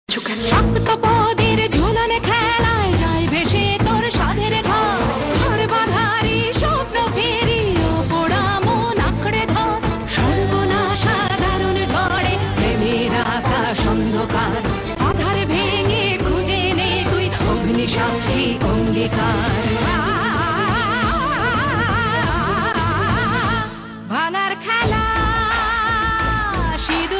সপ্তপদীর ঝুলনে খেলায় যায় ভেসে তোর সাধের ঘর, ঘর বাঁধারি স্বপ্ন ফেরি ও পোড়া মন আঁকড়ে ধর। সর্বনাশা দারুণ ঝড়ে প্রেমের আকাশ অন্ধকার, আধার ভেঙে খুঁজে নে তুই অগ্নিসাক্ষী অঙ্গীকার। ভাঙার খেলা সিঁদুর